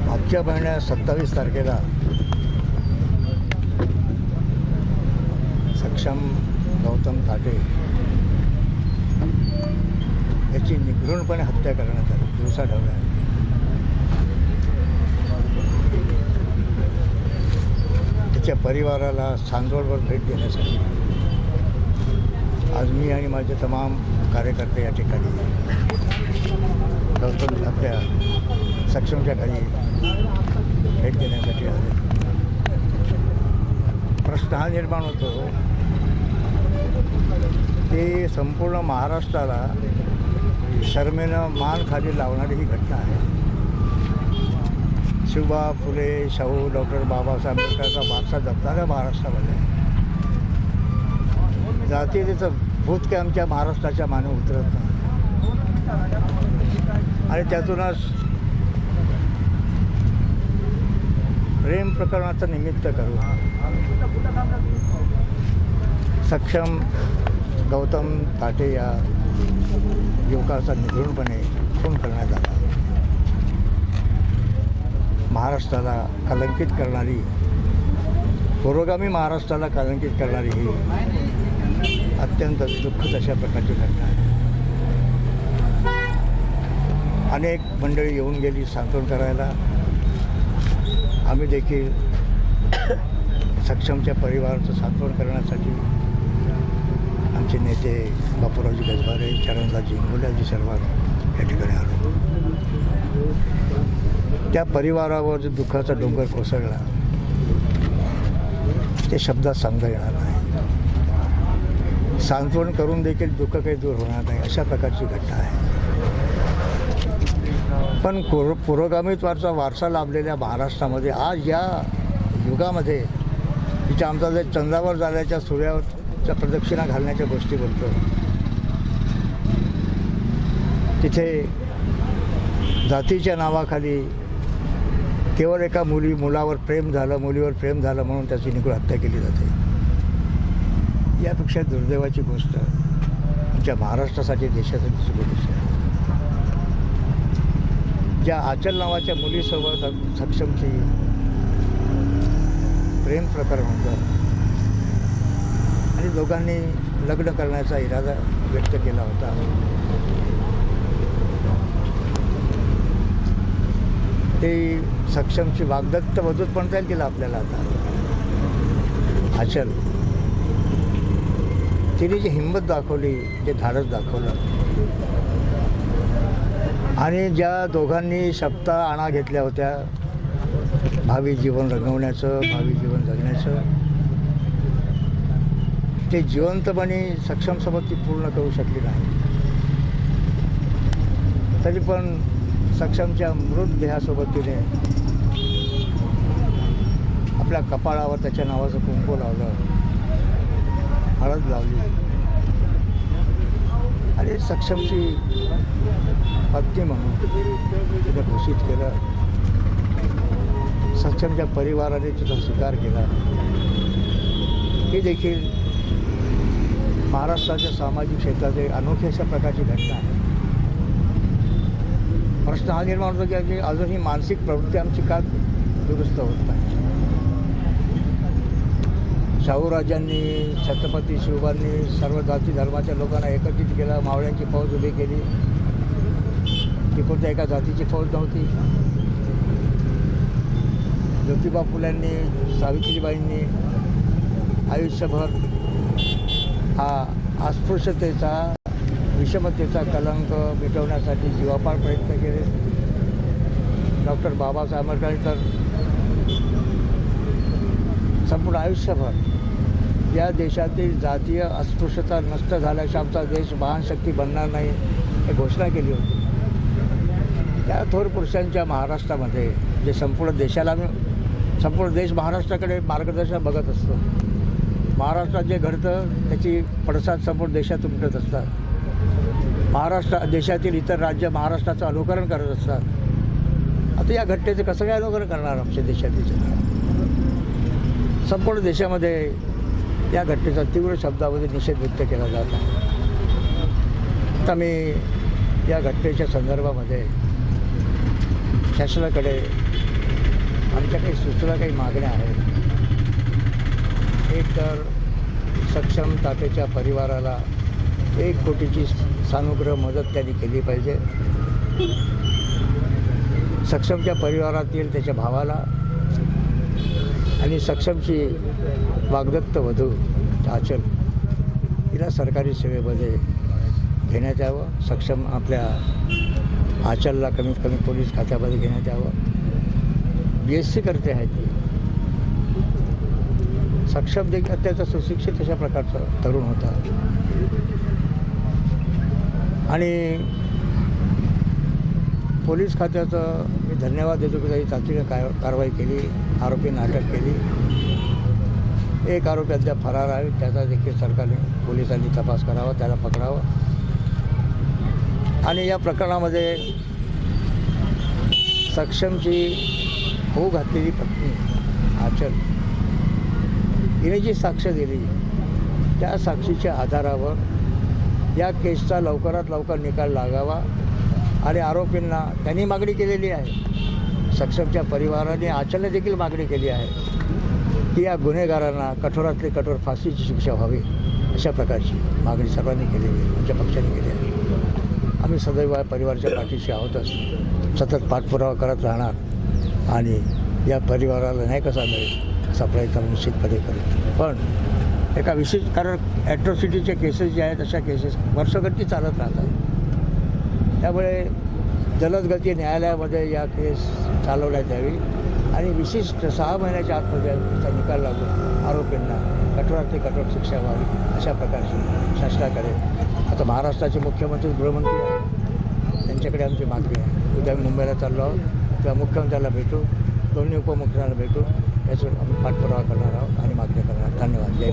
मागच्या महिन्यात 27 तारखेला सक्षम गौतम ताटे याची निगृणपणे हत्या करण्यात आली दिवसाढवळ्या. त्याच्या परिवाराला सांजोळवर भेट देण्यासाठी आज मी आणि माझे तमाम कार्यकर्ते या ठिकाणी गौतम आपल्या सक्षमच्या घरी भेट देण्यासाठी आले. प्रश्न हा निर्माण होतो ते संपूर्ण महाराष्ट्राला शर्मेनं मान खाली लावणारी ही घटना आहे. शिवबा फुले, शाहू, डॉक्टर बाबासाहेब आंबेडकरचा वारसा जपणाऱ्या महाराष्ट्रामध्ये जातीयतेचं भूत काय आमच्या महाराष्ट्राच्या माने उतरत नाही आणि त्यातूनच प्रेम प्रकरणाचं निमित्त करून सक्षम गौतम ताटे या युवकाचा निगृणपणे खून करण्यात आला. महाराष्ट्राला कलंकित करणारी, पुरोगामी महाराष्ट्राला कलंकित करणारी ही अत्यंत दुःखद अशा प्रकारची घटना आहे. अनेक मंडळी येऊन गेली सांत्वन करायला. आम्ही देखील सक्षमच्या परिवाराचं सांत्वन करण्यासाठी आमचे नेते बापूरावजी गजबारे, चरणदासजी इंगोलेजी सर्वात या ठिकाणी आलो. त्या परिवारावर जो दुःखाचा डोंगर कोसळला ते शब्दात सांगता येणार नाही. सांत्वन करून देखील दुःख काही दूर होणार नाही अशा प्रकारची घटना आहे. पण पुरोगामित्वाचा वारसा लाभलेल्या महाराष्ट्रामध्ये आज या युगामध्ये तिथे आमचा जे चंद्रावर जाण्याच्या सूर्याच्या प्रदक्षिणा घालण्याच्या गोष्टी बोलतो, तिथे जातीच्या नावाखाली केवळ एका मुलावर प्रेम झालं, मुलीवर प्रेम झालं म्हणून त्याची निगूढ हत्या केली जाते. यापेक्षा दुर्दैवाची गोष्ट आमच्या महाराष्ट्रासाठी, देशासाठी सुरू आहे. ज्या आचल नावाच्या मुलीसोबत सक्षमची प्रेम प्रकरण होतं आणि दोघांनी लग्न करण्याचा इरादा व्यक्त केला होता. ते सक्षमची वाग्दत्त वधूत म्हणता येईल तिला आपल्याला आता. आचल तिने जी हिंमत दाखवली, जे धाडस दाखवलं आणि ज्या दोघांनी शपथा आणा घेतल्या होत्या भावी जीवन रंगवण्याचं, भावी जीवन जगण्याचं, ते जिवंतपणे सक्षमसोबत ती पूर्ण करू शकली नाही. तरी पण सक्षमच्या मृतदेहासोबत तिने आपल्या कपाळावर त्याच्या नावाचं कुंकू लावलं, हळद लावली आणि सक्षमची पत्नी म्हणून तिने घोषित केलं. सक्षमच्या परिवाराने तिचा स्वीकार केला. ही देखील महाराष्ट्राच्या सामाजिक क्षेत्रात एक अनोखी अशा प्रकारची घटना आहे. प्रश्न हा निर्माण होतो की अजूनही मानसिक प्रवृत्ती आमची का दुरुस्त होत नाही. शाहूराजांनी, छत्रपती शिवबांनी सर्व जाती धर्माच्या लोकांना एकत्रित केलं. मावळ्यांची फौज उभी केली. ती कोणत्या एका जातीची फौज नव्हती. ज्योतिबा फुल्यांनी, सावित्रीबाईंनी आयुष्यभर हा अस्पृश्यतेचा, विषमतेचा कलंक मिटवण्यासाठी जीवापाड प्रयत्न केले. डॉक्टर बाबासाहेब आंबेडकरांनी तर संपूर्ण आयुष्यभर या देशातील जातीय अस्पृश्यता नष्ट झाल्याशिवाय आमचा देश महान शक्ती बनणार नाही हे घोषणा केली होती. त्या थोर पुरुषांच्या महाराष्ट्रामध्ये जे संपूर्ण देश महाराष्ट्राकडे मार्गदर्शन बघत असतो. महाराष्ट्रात जे घडतं त्याची पडसाद संपूर्ण देशात उमटत असतात. देशातील इतर राज्य महाराष्ट्राचं अनुकरण करत असतात. आता या घटनेचं कसं काय अनुकरण करणार आमच्या देशातील जनता? संपूर्ण देशामध्ये या घटनेचा तीव्र शब्दामध्ये निषेध व्यक्त केला जात आहे. आता मी या घटनेच्या संदर्भामध्ये शासनाकडे आमच्या काही सूचना, काही मागण्या आहेत. एक तर सक्षम तातेच्या परिवाराला 1 कोटीची सानुग्रह मदत त्यांनी केली पाहिजे. सक्षमच्या परिवारातील त्याच्या भावाला आणि सक्षमची वाग्दत्त वधू आचल हिला सरकारी सेवेमध्ये घेण्यात यावं. सक्षम आपल्या आचलला कमीत कमी पोलीस खात्यामध्ये घेण्यात यावं. BSc करते आहे ती. सक्षम देखील अत्यंत सुशिक्षित अशा प्रकारचा तरुण होता आणि पोलीस खात्याचं मी धन्यवाद देतो की त्यांनी तातडीने कारवाई केली. आरोपींना अटक केली. 1 आरोपी अद्याप फरार आहे. त्याचा देखील सरकारने पोलिसांनी तपास करावा, त्याला पकडावं. आणि या प्रकरणामध्ये सक्षमची होऊ घातलेली पत्नी आचल हिने जी साक्ष दिली त्या साक्षीच्या आधारावर या केसचा लवकरात लवकर निकाल लागावा आणि आरोपींना त्यांनी मागणी केलेली आहे. सक्षमच्या परिवाराने आचलने देखील मागणी केली आहे की या गुन्हेगारांना कठोरातली कठोर फाशीची शिक्षा व्हावी अशा प्रकारची मागणी सर्वांनी केलेली आहे. आमच्या पक्षाने केली आहे. आम्ही सदैव परिवाराच्या पाठीशी आहोतच. सतत पाठपुरावा करत राहणार आणि या परिवाराला न्याय कसा मिळेल असा प्रयत्न निश्चितपणे करू. पण एका विशेष कारण ॲट्रॉसिटीचे केसेस जे आहेत अशा केसेस वर्षगती चालत राहतात. त्यामुळे जलदगती न्यायालयामध्ये या केस चालवण्यात यावी आणि विशिष्ट 6 महिन्याच्या आतमध्ये त्याचा निकाल लागून आरोपींना कठोरातली कठोर शिक्षा व्हावी अशा प्रकारची शासनाकडे. आता महाराष्ट्राचे मुख्यमंत्री गृहमंत्री आहेत, त्यांच्याकडे आमची मागणी आहे. उद्या मुंबईला चाललो आहोत, तेव्हा मुख्यमंत्र्याला भेटू, दोन्ही उपमुख्यमंत्र्यांना भेटू, याच्यावर आम्ही पाठपुरावा करणार आहोत आणि मागणी करणार. धन्यवाद. जय.